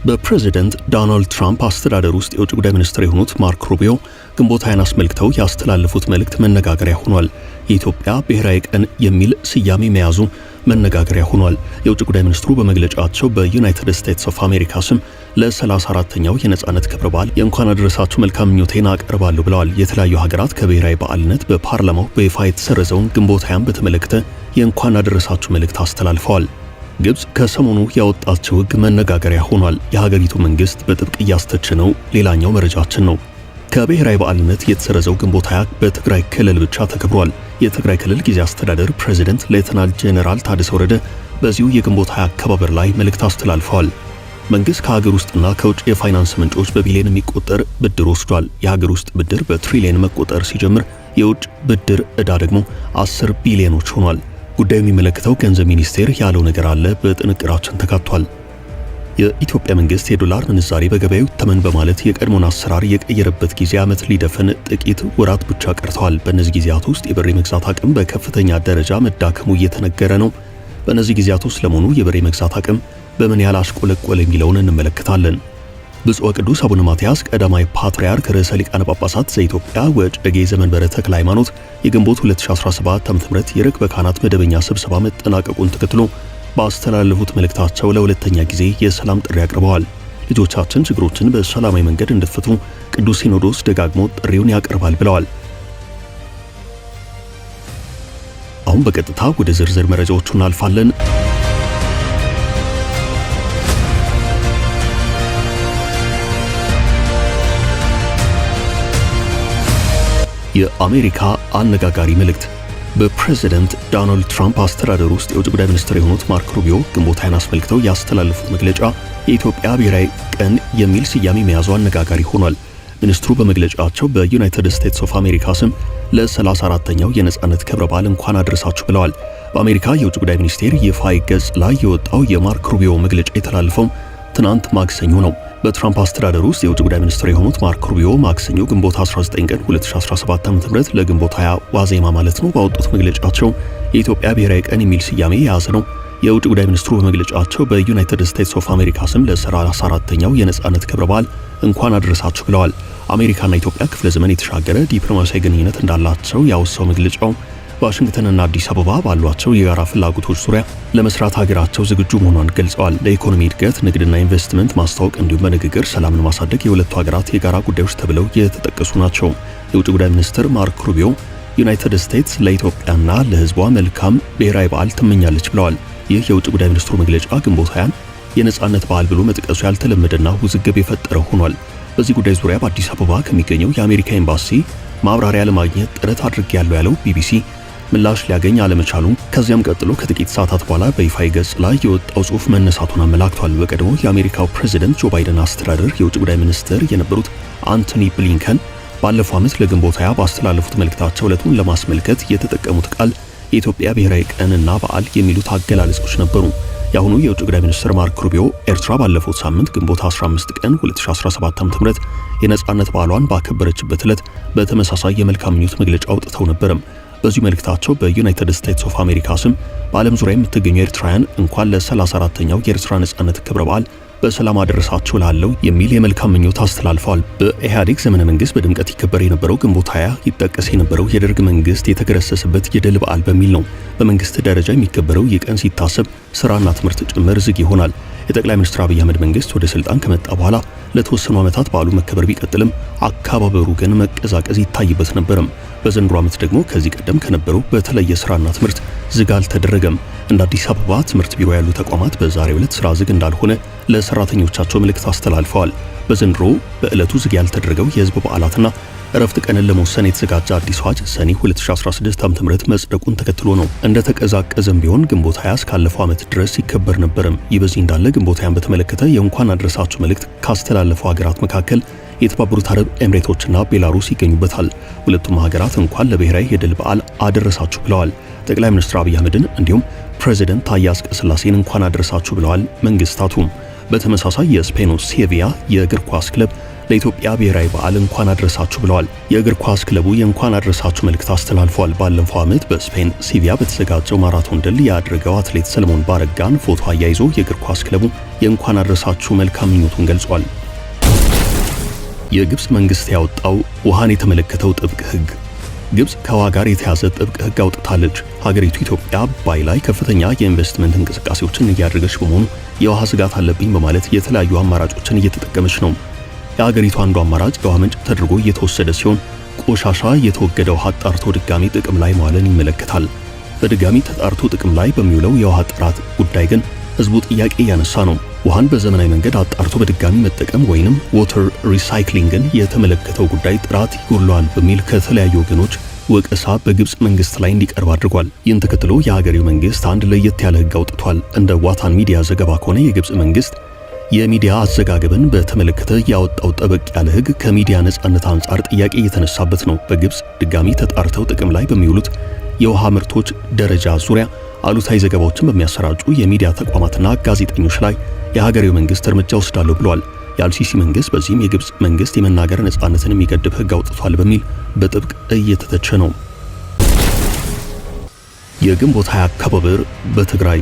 በፕሬዚደንት ዶናልድ ትራምፕ አስተዳደር ውስጥ የውጭ ጉዳይ ሚኒስትር የሆኑት ማርክ ሩቢዮ ግንቦት ሃያን አስመልክተው ያስተላለፉት መልእክት መነጋገሪያ ሆኗል። የኢትዮጵያ ብሔራዊ ቀን የሚል ስያሜ መያዙ መነጋገሪያ ሆኗል። የውጭ ጉዳይ ሚኒስትሩ በመግለጫቸው በዩናይትድ ስቴትስ ኦፍ አሜሪካ ስም ለ34ኛው የነጻነት ክብረ በዓል የእንኳን አደረሳችሁ መልካም ምኞቴን አቀርባለሁ ብለዋል። የተለያዩ ሀገራት ከብሔራዊ በዓልነት በፓርላማው በይፋ የተሰረዘውን ግንቦት ሃያን በተመለከተ የእንኳን አደረሳችሁ መልእክት አስተላልፈዋል። ግብጽ ከሰሞኑ ያወጣችው ሕግ መነጋገሪያ ሆኗል። የሀገሪቱ መንግስት በጥብቅ እያስተቸ ነው። ሌላኛው መረጃችን ነው። ከብሔራዊ በዓልነት የተሰረዘው ግንቦት 20 በትግራይ ክልል ብቻ ተከብሯል። የትግራይ ክልል ጊዜ አስተዳደር ፕሬዝዳንት ሌተናል ጄኔራል ታደሰ ወረደ በዚሁ የግንቦት 20 አከባበር ላይ መልእክት አስተላልፈዋል። መንግስት ከሀገር ውስጥና ከውጭ የፋይናንስ ምንጮች በቢሊዮን የሚቆጠር ብድር ወስዷል። የሀገር ውስጥ ብድር በትሪሊየን መቆጠር ሲጀምር የውጭ ብድር ዕዳ ደግሞ 10 ቢሊዮኖች ሆኗል። ጉዳዩ የሚመለከተው ገንዘብ ሚኒስቴር ያለው ነገር አለ፣ በጥንቅራችን ተካቷል። የኢትዮጵያ መንግስት የዶላር ምንዛሬ በገበያው ተመን በማለት የቀድሞውን አሰራር የቀየረበት ጊዜ ዓመት ሊደፍን ጥቂት ወራት ብቻ ቀርተዋል። በእነዚህ ጊዜያት ውስጥ የብር መግዛት አቅም በከፍተኛ ደረጃ መዳከሙ እየተነገረ ነው። በእነዚህ ጊዜያት ውስጥ ለመሆኑ የብር መግዛት አቅም በምን ያህል አሽቆለቆለ የሚለውን እንመለከታለን። ብፁዕ ቅዱስ አቡነ ማትያስ ቀዳማዊ ፓትርያርክ ርዕሰ ሊቃነ ጳጳሳት ዘኢትዮጵያ ወዕጨጌ ዘመንበረ ተክለ ሃይማኖት የግንቦት 2017 ዓ.ም የርክበ ካህናት መደበኛ ስብሰባ መጠናቀቁን ተከትሎ ባስተላለፉት መልእክታቸው ለሁለተኛ ጊዜ የሰላም ጥሪ አቅርበዋል። ልጆቻችን ችግሮችን በሰላማዊ መንገድ እንዲፈቱ ቅዱስ ሲኖዶስ ደጋግሞ ጥሪውን ያቀርባል ብለዋል። አሁን በቀጥታ ወደ ዝርዝር መረጃዎቹ እናልፋለን። የአሜሪካ አነጋጋሪ መልእክት። በፕሬዝዳንት ዶናልድ ትራምፕ አስተዳደር ውስጥ የውጭ ጉዳይ ሚኒስትር የሆኑት ማርክ ሩቢዮ ግንቦት ሃያን አስመልክተው ያስተላለፉት መግለጫ የኢትዮጵያ ብሔራዊ ቀን የሚል ስያሜ መያዙ አነጋጋሪ ሆኗል። ሚኒስትሩ በመግለጫቸው በዩናይትድ ስቴትስ ኦፍ አሜሪካ ስም ለ34ኛው የነጻነት ክብረ በዓል እንኳን አደረሳችሁ ብለዋል። በአሜሪካ የውጭ ጉዳይ ሚኒስቴር ይፋዊ ገጽ ላይ የወጣው የማርክ ሩቢዮ መግለጫ የተላለፈው ትናንት ማክሰኞ ነው። በትራምፕ አስተዳደር ውስጥ የውጭ ጉዳይ ሚኒስትር የሆኑት ማርክ ሩቢዮ ማክሰኞ ግንቦት 19 ቀን 2017 ዓ.ም ለግንቦት 20 ዋዜማ ማለት ነው ባወጡት መግለጫቸው የኢትዮጵያ ብሔራዊ ቀን የሚል ስያሜ የያዘ ነው። የውጭ ጉዳይ ሚኒስትሩ በመግለጫቸው በዩናይትድ ስቴትስ ኦፍ አሜሪካ ስም ለ34ኛው የነጻነት ክብረ በዓል እንኳን አደረሳችሁ ብለዋል። አሜሪካና ኢትዮጵያ ክፍለ ዘመን የተሻገረ ዲፕሎማሲያዊ ግንኙነት እንዳላቸው ያወሳው መግለጫው ዋሽንግተንና አዲስ አበባ ባሏቸው የጋራ ፍላጎቶች ዙሪያ ለመስራት ሀገራቸው ዝግጁ መሆኗን ገልጸዋል። ለኢኮኖሚ እድገት፣ ንግድና ኢንቨስትመንት ማስተዋወቅ እንዲሁም በንግግር ሰላምን ማሳደግ የሁለቱ ሀገራት የጋራ ጉዳዮች ተብለው የተጠቀሱ ናቸው። የውጭ ጉዳይ ሚኒስትር ማርክ ሩቢዮ ዩናይትድ ስቴትስ ለኢትዮጵያና ለሕዝቧ መልካም ብሔራዊ በዓል ትመኛለች ብለዋል። ይህ የውጭ ጉዳይ ሚኒስትሩ መግለጫ ግንቦት 20 የነጻነት በዓል ብሎ መጥቀሱ ያልተለመደና ውዝግብ የፈጠረ ሆኗል። በዚህ ጉዳይ ዙሪያ በአዲስ አበባ ከሚገኘው የአሜሪካ ኤምባሲ ማብራሪያ ለማግኘት ጥረት አድርጌያለሁ ያለው ቢቢሲ ምላሽ ሊያገኝ አለመቻሉን ከዚያም ቀጥሎ ከጥቂት ሰዓታት በኋላ በይፋዊ ገጽ ላይ የወጣው ጽሑፍ መነሳቱን አመላክቷል። በቀድሞ የአሜሪካው ፕሬዝዳንት ጆ ባይደን አስተዳደር የውጭ ጉዳይ ሚኒስትር የነበሩት አንቶኒ ብሊንከን ባለፈው ዓመት ለግንቦት 20 ባስተላለፉት መልእክታቸው ዕለቱን ለማስመልከት የተጠቀሙት ቃል የኢትዮጵያ ብሔራዊ ቀንና በዓል የሚሉት አገላለጾች ነበሩ። የአሁኑ የውጭ ጉዳይ ሚኒስትር ማርክ ሩቢዮ ኤርትራ ባለፈው ሳምንት ግንቦት 15 ቀን 2017 ዓ.ም የነጻነት በዓሏን ባከበረችበት ዕለት በተመሳሳይ የመልካም ምኞት መግለጫ አውጥተው ነበርም። በዚህ መልእክታቸው በዩናይትድ ስቴትስ ኦፍ አሜሪካ ስም በዓለም ዙሪያ የምትገኙ ኤርትራውያን እንኳን ለ34ኛው የኤርትራ ነጻነት ክብረ በዓል በሰላም አደረሳችሁ ላለው የሚል የመልካም ምኞት አስተላልፈዋል። በኢህአዴግ ዘመነ መንግስት በድምቀት ይከበር የነበረው ግንቦት 20 ይጠቀስ የነበረው የደርግ መንግስት የተገረሰሰበት የድል በዓል በሚል ነው። በመንግስት ደረጃ የሚከበረው ይህ ቀን ሲታሰብ ስራና ትምህርት ጭምር ዝግ ይሆናል። የጠቅላይ ሚኒስትር አብይ አህመድ መንግስት ወደ ስልጣን ከመጣ በኋላ ለተወሰኑ ዓመታት በዓሉ መከበር ቢቀጥልም አካባበሩ ግን መቀዛቀዝ ይታይበት ነበርም። በዘንድሮ ዓመት ደግሞ ከዚህ ቀደም ከነበረው በተለየ ስራና ትምህርት ዝግ አልተደረገም። እንደ አዲስ አበባ ትምህርት ቢሮ ያሉ ተቋማት በዛሬው ዕለት ስራ ዝግ እንዳልሆነ ለሰራተኞቻቸው መልእክት አስተላልፈዋል። በዘንድሮ በዕለቱ ዝግ ያልተደረገው የህዝብ በዓላትና እረፍት ቀንን ለመወሰን የተዘጋጀ አዲስ አዋጅ ሰኔ 2016 ዓ.ም መጽደቁን ተከትሎ ነው። እንደ ተቀዛቀዘም ቢሆን ግንቦት 20 እስካለፈው ዓመት ድረስ ይከበር ነበርም። ይህ በዚህ እንዳለ ግንቦት 20 በተመለከተ የእንኳን አድረሳችሁ መልእክት ካስተላለፉ ሀገራት መካከል የተባበሩት አረብ ኤምሬቶችና ቤላሩስ ይገኙበታል። ሁለቱም ሀገራት እንኳን ለብሔራዊ የድል በዓል አደረሳችሁ ብለዋል። ጠቅላይ ሚኒስትር አብይ አህመድን እንዲሁም ፕሬዝዳንት ታዬ አጽቀሥላሴን እንኳን አደረሳችሁ ብለዋል መንግስታቱ። በተመሳሳይ የስፔኑ ሴቪያ የእግር ኳስ ክለብ ለኢትዮጵያ ብሔራዊ በዓል እንኳን አድረሳችሁ ብለዋል። የእግር ኳስ ክለቡ የእንኳን አድረሳችሁ መልእክት አስተላልፏል። ባለፈው ዓመት በስፔን ሲቪያ በተዘጋጀው ማራቶን ድል ያደረገው አትሌት ሰለሞን ባረጋን ፎቶ አያይዞ የእግር ኳስ ክለቡ የእንኳን አድረሳችሁ መልካም ምኞቱን ገልጿል። የግብጽ መንግስት ያወጣው ውሃን የተመለከተው ጥብቅ ሕግ። ግብጽ ከውሃ ጋር የተያዘ ጥብቅ ሕግ አውጥታለች። ሀገሪቱ ኢትዮጵያ አባይ ላይ ከፍተኛ የኢንቨስትመንት እንቅስቃሴዎችን እያደረገች በመሆኑ የውሃ ስጋት አለብኝ በማለት የተለያዩ አማራጮችን እየተጠቀመች ነው። የሀገሪቱ አንዱ አማራጭ የውሃ ምንጭ ተደርጎ እየተወሰደ ሲሆን ቆሻሻ የተወገደ ውሃ አጣርቶ ድጋሚ ጥቅም ላይ መዋልን ይመለከታል። በድጋሚ ተጣርቶ ጥቅም ላይ በሚውለው የውሃ ጥራት ጉዳይ ግን ህዝቡ ጥያቄ እያነሳ ነው። ውሃን በዘመናዊ መንገድ አጣርቶ በድጋሚ መጠቀም ወይንም ዋተር ሪሳይክሊንግን የተመለከተው ጉዳይ ጥራት ይጎድለዋል በሚል ከተለያዩ ወገኖች ወቀሳ በግብጽ መንግስት ላይ እንዲቀርብ አድርጓል። ይህን ተከትሎ የሀገሬው መንግስት አንድ ለየት ያለ ህግ አውጥቷል። እንደ ዋታን ሚዲያ ዘገባ ከሆነ የግብጽ መንግስት የሚዲያ አዘጋገብን በተመለከተ ያወጣው ጠበቅ ያለ ህግ ከሚዲያ ነጻነት አንጻር ጥያቄ እየተነሳበት ነው። በግብጽ ድጋሚ ተጣርተው ጥቅም ላይ በሚውሉት የውሃ ምርቶች ደረጃ ዙሪያ አሉታዊ ዘገባዎችን በሚያሰራጩ የሚዲያ ተቋማትና ጋዜጠኞች ላይ የሀገሬው መንግስት እርምጃ ወስዳለሁ ብለዋል። የአልሲሲ መንግስት በዚህም የግብጽ መንግስት የመናገር ነጻነትን የሚገድብ ህግ አውጥቷል በሚል በጥብቅ እየተተቸ ነው። የግንቦት 20 አከባበር በትግራይ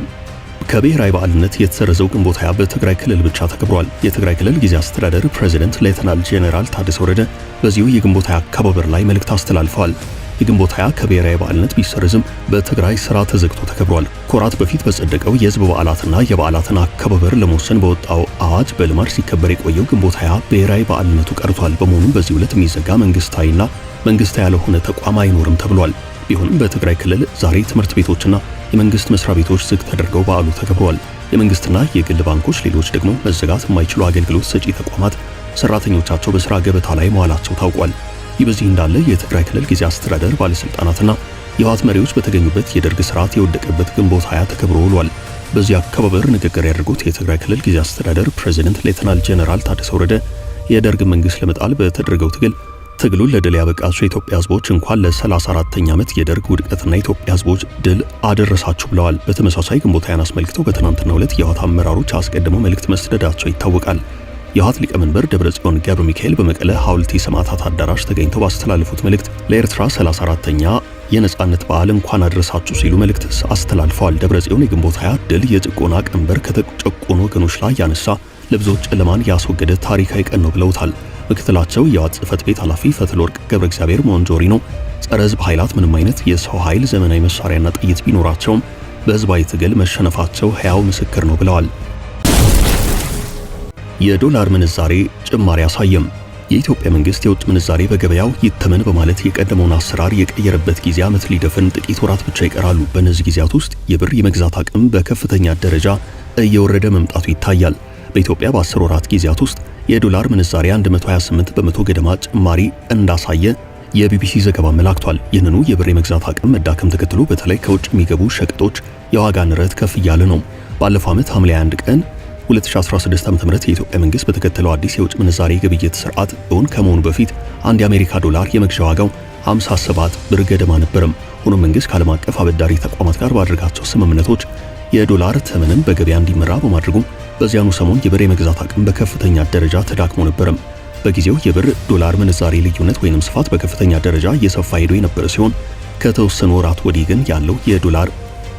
ከብሔራዊ በዓልነት የተሰረዘው ግንቦት 20 በትግራይ ክልል ብቻ ተከብሯል። የትግራይ ክልል ጊዜያዊ አስተዳደር ፕሬዝዳንት ሌተናል ጄኔራል ታደሰ ወረደ በዚሁ የግንቦት 20 አከባበር ላይ መልእክት አስተላልፈዋል። የግንቦት 20 ከብሔራዊ በዓልነት ቢሰረዝም በትግራይ ስራ ተዘግቶ ተከብሯል። ከወራት በፊት በጸደቀው የህዝብ በዓላትና የበዓላትን አከባበር ለመወሰን በወጣው አዋጅ በልማድ ሲከበር የቆየው ግንቦት 20 ብሔራዊ በዓልነቱ ቀርቷል። በመሆኑም በዚህ ዕለት የሚዘጋ መንግስታዊና መንግስታዊ ያልሆነ ተቋም አይኖርም ተብሏል። ቢሆንም በትግራይ ክልል ዛሬ ትምህርት ቤቶችና የመንግስት መስሪያ ቤቶች ዝግ ተደርገው በዓሉ ተከብሯል። የመንግስትና የግል ባንኮች፣ ሌሎች ደግሞ መዘጋት የማይችሉ አገልግሎት ሰጪ ተቋማት ሰራተኞቻቸው በስራ ገበታ ላይ መዋላቸው ታውቋል። ይህ በዚህ እንዳለ የትግራይ ክልል ጊዜያዊ አስተዳደር ባለስልጣናትና የህወሓት መሪዎች በተገኙበት የደርግ ስርዓት የወደቀበት ግንቦት 20 ተከብሮ ውሏል። በዚህ አከባበር ንግግር ያደረጉት የትግራይ ክልል ጊዜያዊ አስተዳደር ፕሬዝዳንት ሌተናል ጄኔራል ታደሰ ወረደ የደርግ መንግስት ለመጣል በተደረገው ትግሉን ለድል ያበቃቸው የኢትዮጵያ ህዝቦች እንኳን ለ34ኛ ዓመት የደርግ ውድቀትና የኢትዮጵያ ህዝቦች ድል አደረሳችሁ ብለዋል። በተመሳሳይ ግንቦት 20 አስመልክተው በትናንትናው ዕለት የህወሓት አመራሮች አስቀድመው መልእክት መስደዳቸው ይታወቃል። የህወሓት ሊቀመንበር ደብረጽዮን ገብረ ሚካኤል በመቀለ ሐውልቲ ሰማዕታት አዳራሽ ተገኝተው ባስተላለፉት መልእክት ለኤርትራ 34ኛ የነጻነት በዓል እንኳን አደረሳችሁ ሲሉ መልእክት አስተላልፈዋል። ደብረጽዮን የግንቦት 20 ድል የጭቆና ቀንበር ከተጨቆኑ ወገኖች ላይ ያነሳ፣ ለብዙዎች ጨለማን ያስወገደ ታሪካዊ ቀን ነው ብለውታል። ምክትላቸው የህወሓት ጽሕፈት ቤት ኃላፊ ፈትለወርቅ ገብረ እግዚአብሔር ሞንጆሪኖ ጸረ ህዝብ ኃይላት ምንም አይነት የሰው ኃይል ዘመናዊ መሳሪያና ጥይት ቢኖራቸውም በህዝባዊ ትግል መሸነፋቸው ሕያው ምስክር ነው ብለዋል። የዶላር ምንዛሬ ጭማሪ አሳየም። የኢትዮጵያ መንግስት የውጭ ምንዛሬ በገበያው ይተመን በማለት የቀደመውን አሰራር የቀየረበት ጊዜ ዓመት ሊደፍን ጥቂት ወራት ብቻ ይቀራሉ። በእነዚህ ጊዜያት ውስጥ የብር የመግዛት አቅም በከፍተኛ ደረጃ እየወረደ መምጣቱ ይታያል። በኢትዮጵያ በ10 ወራት ጊዜያት ውስጥ የዶላር ምንዛሬ 128 በመቶ ገደማ ጭማሪ እንዳሳየ የቢቢሲ ዘገባ አመላክቷል። ይህንኑ የብር የመግዛት አቅም መዳከም ተከትሎ በተለይ ከውጭ የሚገቡ ሸቀጦች የዋጋ ንረት ከፍ እያለ ነው። ባለፈው ዓመት ሐምሌ 1 ቀን 2016 ዓ.ም የኢትዮጵያ መንግስት በተከተለው አዲስ የውጭ ምንዛሬ ግብይት ስርዓት እውን ከመሆኑ በፊት አንድ የአሜሪካ ዶላር የመግዣ ዋጋው 57 ብር ገደማ ነበርም። ሆኖም መንግስት ከዓለም አቀፍ አበዳሪ ተቋማት ጋር ባደረጋቸው ስምምነቶች የዶላር ተመንን በገበያ እንዲመራ በማድረጉ በዚያኑ ሰሞን የብር የመግዛት አቅም በከፍተኛ ደረጃ ተዳክሞ ነበርም። በጊዜው የብር ዶላር ምንዛሬ ልዩነት ወይንም ስፋት በከፍተኛ ደረጃ እየሰፋ ሄዶ የነበረ ሲሆን ከተወሰኑ ወራት ወዲህ ግን ያለው የዶላር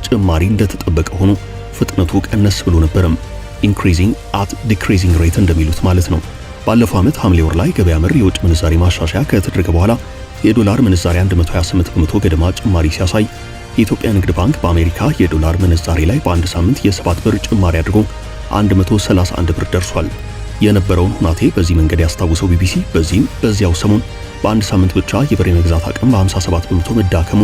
ጭማሪ እንደተጠበቀ ሆኖ ፍጥነቱ ቀነስ ብሎ ነበርም። ኢንክሪዚንግ አት ዲክሪዚንግ ሬት እንደሚሉት ማለት ነው። ባለፈው ዓመት ሐምሌ ወር ላይ ገበያ መር የውጭ ምንዛሬ ማሻሻያ ከተደረገ በኋላ የዶላር ምንዛሬ 128 በመቶ ገደማ ጭማሪ ሲያሳይ የኢትዮጵያ ንግድ ባንክ በአሜሪካ የዶላር ምንዛሬ ላይ በአንድ ሳምንት የ7 ብር ጭማሪ አድርጎ 131 ብር ደርሷል። የነበረውን ሁናቴ በዚህ መንገድ ያስታውሰው ቢቢሲ በዚያው ሰሞን በአንድ ሳምንት ብቻ የብር የመግዛት አቅም በ57 በመቶ መዳከሙ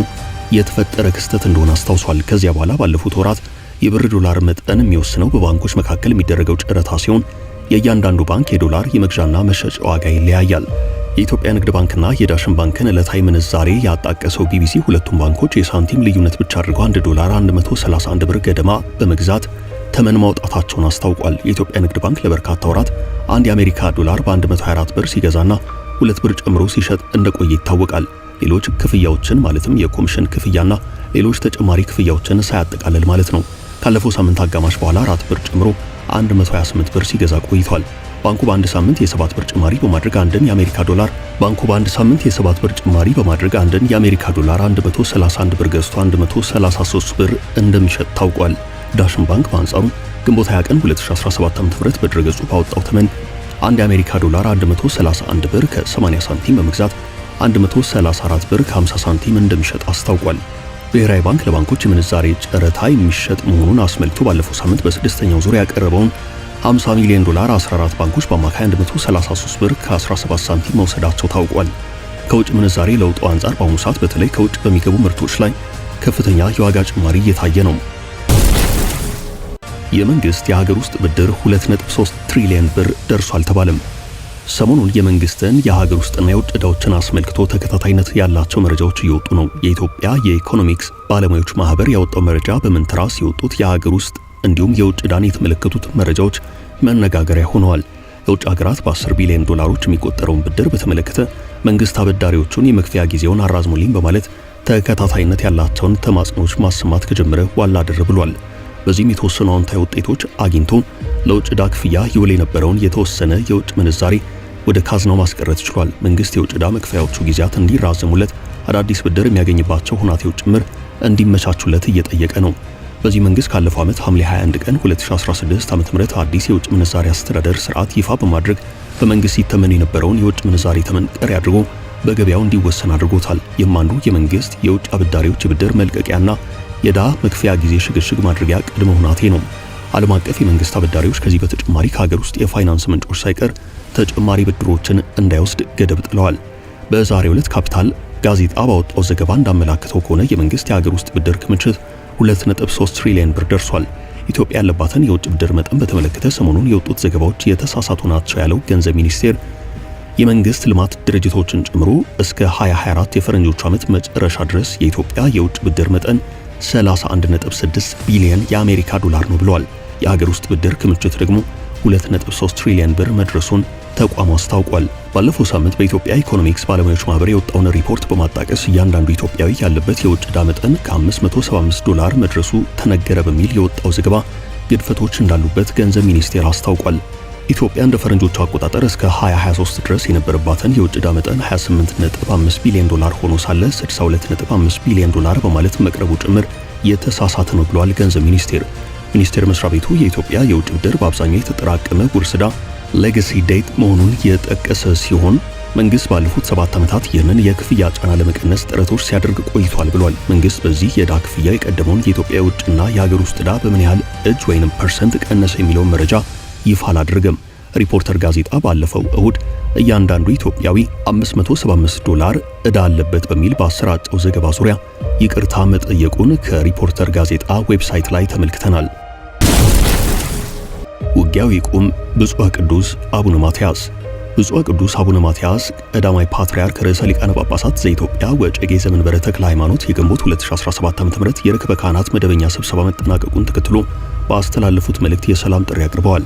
የተፈጠረ ክስተት እንደሆነ አስታውሷል። ከዚያ በኋላ ባለፉት ወራት የብር ዶላር መጠን የሚወስነው በባንኮች መካከል የሚደረገው ጨረታ ሲሆን የእያንዳንዱ ባንክ የዶላር የመግዣና መሸጫ ዋጋ ይለያያል። የኢትዮጵያ ንግድ ባንክና የዳሽን ባንክን ዕለታዊ ምንዛሬ ያጣቀሰው ቢቢሲ ሁለቱም ባንኮች የሳንቲም ልዩነት ብቻ አድርገው 1 ዶላር 131 ብር ገደማ በመግዛት ተመን ማውጣታቸውን አስታውቋል። የኢትዮጵያ ንግድ ባንክ ለበርካታ ወራት አንድ የአሜሪካ ዶላር በ124 ብር ሲገዛና 2 ብር ጨምሮ ሲሸጥ እንደቆየ ይታወቃል። ሌሎች ክፍያዎችን ማለትም የኮሚሽን ክፍያና ሌሎች ተጨማሪ ክፍያዎችን ሳያጠቃልል ማለት ነው። ካለፈው ሳምንት አጋማሽ በኋላ 4 ብር ጨምሮ 128 ብር ሲገዛ ቆይቷል። ባንኩ በአንድ ሳምንት የ7 ብር ጭማሪ በማድረግ አንድን የአሜሪካ ዶላር 131 ብር ገዝቶ 133 ብር እንደሚሸጥ ታውቋል። ዳሽን ባንክ በአንጻሩ ግንቦት 20 ቀን 2017 ዓ.ም በድረገጹ ባወጣው ተመን አንድ የአሜሪካ ዶላር 131 ብር ከ80 ሳንቲም በመግዛት 134 ብር ከ50 ሳንቲም እንደሚሸጥ አስታውቋል። ብሔራዊ ባንክ ለባንኮች የምንዛሬ ጨረታ የሚሸጥ መሆኑን አስመልክቶ ባለፈው ሳምንት በስድስተኛው ዙር ያቀረበውን 50 ሚሊዮን ዶላር 14 ባንኮች በአማካይ 133 ብር ከ17 ሳንቲም መውሰዳቸው ታውቋል። ከውጭ ምንዛሬ ለውጡ አንጻር በአሁኑ ሰዓት በተለይ ከውጭ በሚገቡ ምርቶች ላይ ከፍተኛ የዋጋ ጭማሪ እየታየ ነው። የመንግስት የሀገር ውስጥ ብድር 2.3 ትሪሊዮን ብር ደርሷል ተባለም። ሰሞኑን የመንግስትን የሀገር ውስጥና የውጭ ዕዳዎችን አስመልክቶ ተከታታይነት ያላቸው መረጃዎች እየወጡ ነው። የኢትዮጵያ የኢኮኖሚክስ ባለሙያዎች ማህበር ያወጣው መረጃ በመንትራስ የወጡት የሀገር ውስጥ እንዲሁም የውጭ ዕዳን የተመለከቱት መረጃዎች መነጋገሪያ ሆነዋል። የውጭ ሀገራት በ10 ቢሊዮን ዶላሮች የሚቆጠረውን ብድር በተመለከተ መንግስት አበዳሪዎቹን የመክፈያ ጊዜውን አራዝሙልኝ በማለት ተከታታይነት ያላቸውን ተማጽኖዎች ማሰማት ከጀመረ ዋላ አደር ብሏል። በዚህም የተወሰኑ አዎንታዊ ውጤቶች አግኝቶ ለውጭ ዕዳ ክፍያ ይውል የነበረውን የተወሰነ የውጭ ምንዛሬ ወደ ካዝናው ማስቀረት ችሏል። መንግስት የውጭ ዕዳ መክፈያዎቹ ጊዜያት እንዲራዘሙለት፣ አዳዲስ ብድር የሚያገኝባቸው ሁኔታዎች ጭምር እንዲመቻቹለት እየጠየቀ ነው። በዚህ መንግስት ካለፈው ዓመት ሐምሌ 21 ቀን 2016 ዓ.ም አዲስ የውጭ ምንዛሬ አስተዳደር ስርዓት ይፋ በማድረግ በመንግስት ሲተመን የነበረውን የውጭ ምንዛሬ ተመን ቀሪ አድርጎ በገበያው እንዲወሰን አድርጎታል። ይህም አንዱ የመንግስት የውጭ አበዳሪዎች የብድር መልቀቂያና የዕዳ መክፈያ ጊዜ ሽግሽግ ማድረጊያ ቅድመ ሁኔታ ነው። ዓለም አቀፍ የመንግስት አበዳሪዎች ከዚህ በተጨማሪ ከሀገር ውስጥ የፋይናንስ ምንጮች ሳይቀር ተጨማሪ ብድሮችን እንዳይወስድ ገደብ ጥለዋል። በዛሬው ዕለት ካፒታል ጋዜጣ ባወጣው ዘገባ እንዳመላከተው ከሆነ የመንግስት የሀገር ውስጥ ብድር ክምችት 2.3 ትሪሊዮን ብር ደርሷል። ኢትዮጵያ ያለባትን የውጭ ብድር መጠን በተመለከተ ሰሞኑን የወጡት ዘገባዎች የተሳሳቱ ናቸው ያለው ገንዘብ ሚኒስቴር የመንግስት ልማት ድርጅቶችን ጨምሮ እስከ 2024 የፈረንጆቹ ዓመት መጨረሻ ድረስ የኢትዮጵያ የውጭ ብድር መጠን 31.6 ቢሊዮን የአሜሪካ ዶላር ነው ብለዋል። የሀገር ውስጥ ብድር ክምችት ደግሞ 2.3 ትሪሊዮን ብር መድረሱን ተቋሙ አስታውቋል። ባለፈው ሳምንት በኢትዮጵያ ኢኮኖሚክስ ባለሙያዎች ማህበር የወጣውን ሪፖርት በማጣቀስ እያንዳንዱ ኢትዮጵያዊ ያለበት የውጭ ዕዳ መጠን ከ575 ዶላር መድረሱ ተነገረ በሚል የወጣው ዘገባ ግድፈቶች እንዳሉበት ገንዘብ ሚኒስቴር አስታውቋል። ኢትዮጵያ እንደ ፈረንጆቹ አቆጣጠር እስከ 2023 ድረስ የነበረባትን የውጭ ዕዳ መጠን 28.5 ቢሊዮን ዶላር ሆኖ ሳለ 62.5 ቢሊዮን ዶላር በማለት መቅረቡ ጭምር የተሳሳተ ነው ብሏል ገንዘብ ሚኒስቴር መስሪያ ቤቱ የኢትዮጵያ የውጭ ብድር በአብዛኛው የተጠራቀመ ውርስ ዕዳ ሌጋሲ ዴት መሆኑን የጠቀሰ ሲሆን መንግስት ባለፉት 7 ዓመታት ይህንን የክፍያ ጫና ለመቀነስ ጥረቶች ሲያደርግ ቆይቷል ብሏል። መንግስት በዚህ የዕዳ ክፍያ የቀደመውን የኢትዮጵያ የውጭና የሀገር ውስጥ ዕዳ በምን ያህል እጅ ወይንም ፐርሰንት ቀነሰ የሚለውን መረጃ ይፋ አላደረገም። ሪፖርተር ጋዜጣ ባለፈው እሁድ እያንዳንዱ ኢትዮጵያዊ 575 ዶላር ዕዳ አለበት በሚል በአሰራጨው ዘገባ ዙሪያ ይቅርታ መጠየቁን ከሪፖርተር ጋዜጣ ዌብሳይት ላይ ተመልክተናል። ውጊያው ይቁም፣ ብፁዕ ቅዱስ አቡነ ማትያስ። ብፁዕ ቅዱስ አቡነ ማትያስ ቀዳማዊ ፓትርያርክ ርዕሰ ሊቃነ ጳጳሳት ዘኢትዮጵያ ወዕጨጌ ዘመንበረ ተክለ ሃይማኖት የግንቦት 2017 ዓ.ም የርክበ ካህናት መደበኛ ስብሰባ መጠናቀቁን ተከትሎ ባስተላለፉት መልእክት የሰላም ጥሪ አቅርበዋል።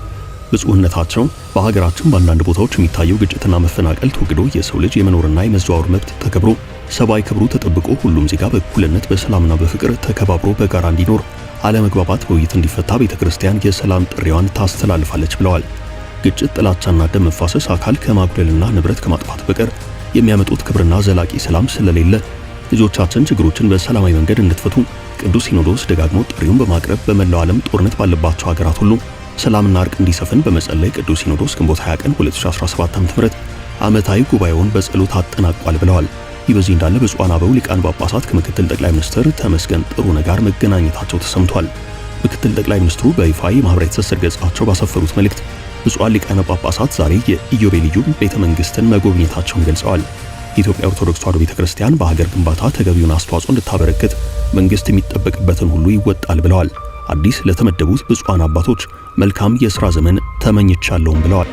ብፁዕነታቸው በሀገራችን በአንዳንድ ቦታዎች የሚታየው ግጭትና መፈናቀል ተወግዶ የሰው ልጅ የመኖርና የመዘዋወር መብት ተከብሮ ሰብአዊ ክብሩ ተጠብቆ ሁሉም ዜጋ በእኩልነት በሰላምና በፍቅር ተከባብሮ በጋራ እንዲኖር አለመግባባት በውይይት እንዲፈታ ቤተክርስቲያን የሰላም ጥሪዋን ታስተላልፋለች ብለዋል። ግጭት፣ ጥላቻና ደም መፋሰስ አካል ከማጉደልና ንብረት ከማጥፋት በቀር የሚያመጡት ክብርና ዘላቂ ሰላም ስለሌለ ልጆቻችን ችግሮችን በሰላማዊ መንገድ እንድትፈቱ ቅዱስ ሲኖዶስ ደጋግሞ ጥሪውን በማቅረብ በመላው ዓለም ጦርነት ባለባቸው ሀገራት ሁሉ ሰላምና እርቅ እንዲሰፍን በመጸለይ ቅዱስ ሲኖዶስ ግንቦት 20 ቀን 2017 ዓ.ም ዓመታዊ ጉባኤውን በጸሎት አጠናቋል ብለዋል። ይህ በዚህ እንዳለ ብፁዓን አበው ሊቃነ ጳጳሳት ከምክትል ጠቅላይ ሚኒስትር ተመስገን ጥሩነህ ጋር መገናኘታቸው ተሰምቷል። ምክትል ጠቅላይ ሚኒስትሩ በይፋ የማህበራዊ ትስስር ገጻቸው ባሰፈሩት መልእክት ብፁዓን ሊቃነ ጳጳሳት ዛሬ የኢዮቤልዩ ቤተ መንግስትን መጎብኘታቸውን ገልጸዋል። የኢትዮጵያ ኦርቶዶክስ ተዋሕዶ ቤተክርስቲያን በሀገር ግንባታ ተገቢውን አስተዋጽኦ እንድታበረክት መንግስት የሚጠበቅበትን ሁሉ ይወጣል ብለዋል። አዲስ ለተመደቡት ብፁዓን አባቶች መልካም የሥራ ዘመን ተመኝቻለሁም ብለዋል።